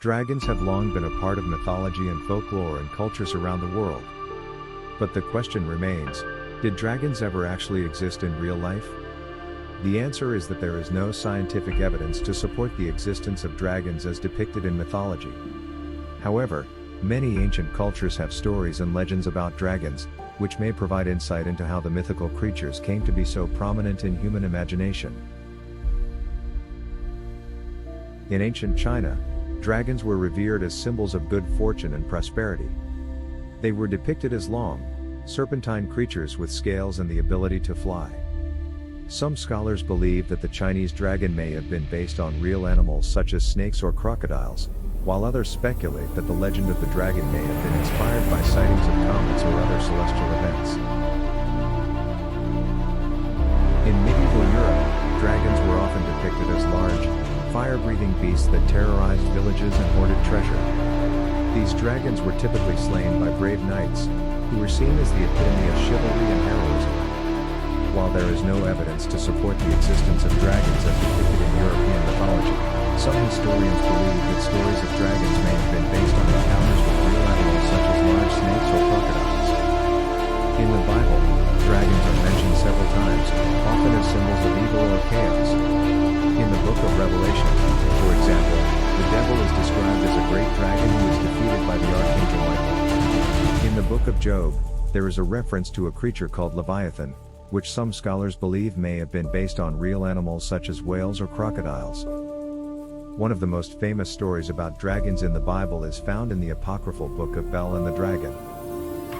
Dragons have long been a part of mythology and folklore in cultures around the world. But the question remains, did dragons ever actually exist in real life? The answer is that there is no scientific evidence to support the existence of dragons as depicted in mythology. However, many ancient cultures have stories and legends about dragons, which may provide insight into how the mythical creatures came to be so prominent in human imagination. In ancient China, dragons were revered as symbols of good fortune and prosperity. They were depicted as long, serpentine creatures with scales and the ability to fly. Some scholars believe that the Chinese dragon may have been based on real animals such as snakes or crocodiles, while others speculate that the legend of the dragon may have been inspired by sightings of comets or other celestial events. In medieval Europe, dragons were often depicted as large, fire-breathing beasts that terrorized villages and hoarded treasure. These dragons were typically slain by brave knights, who were seen as the epitome of chivalry and heroism. While there is no evidence to support the existence of dragons as depicted in European mythology, some historians believe that stories of dragons may have been based on encounters with real animals such as large snakes or crocodiles. In the Bible, dragons are mentioned several times, often as symbols of evil or chaos. In the book of Revelation, for example, the devil is described as a great dragon who is defeated by the archangel Michael. In the book of Job, there is a reference to a creature called Leviathan, which some scholars believe may have been based on real animals such as whales or crocodiles. One of the most famous stories about dragons in the Bible is found in the apocryphal book of Bel and the Dragon.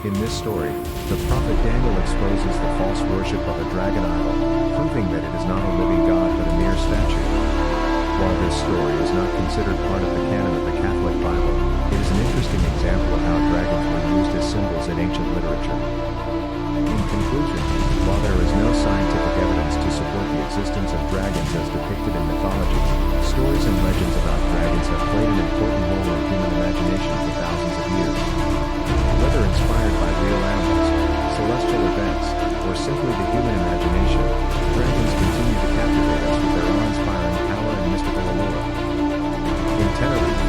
In this story, the prophet Daniel exposes the false worship of a dragon idol, proving that it is not a living god but a mere statue. While this story is not considered part of the canon of the Catholic Bible, it is an interesting example of how dragons were used as symbols in ancient literature. In conclusion, while there is no scientific evidence to support the existence of dragons as depicted in mythology, stories and legends about dragons have played an important role in human imagination for thousands of years. Whether inspired by real animals, celestial events, or simply the human imagination, dragons continue to captivate us with their awe-inspiring power and mystical allure. In Tenerife,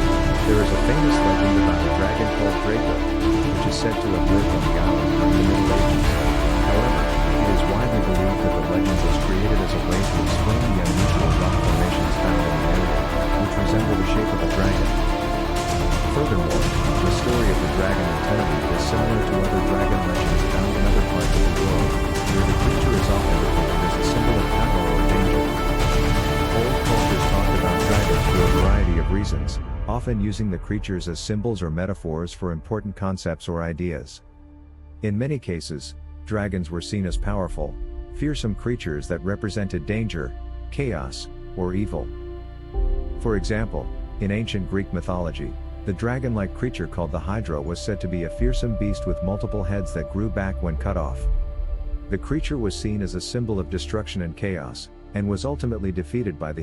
there is a famous legend about a dragon called Draco, which is said to have lived on the island during the Middle Ages. However, it is widely believed that the legend was created as a way to explain the unusual rock formations found in the area, which resemble the shape of a dragon. Furthermore, the story of the dragon in Tenerife is similar to other dragon legends found in other parts of the world, where the creature is often depicted as a symbol of power or danger. Old cultures talked about dragons for a variety of reasons, often using the creatures as symbols or metaphors for important concepts or ideas. In many cases, dragons were seen as powerful, fearsome creatures that represented danger, chaos, or evil. For example, in ancient Greek mythology, the dragon-like creature called the Hydra was said to be a fearsome beast with multiple heads that grew back when cut off. The creature was seen as a symbol of destruction and chaos, and was ultimately defeated by the hero.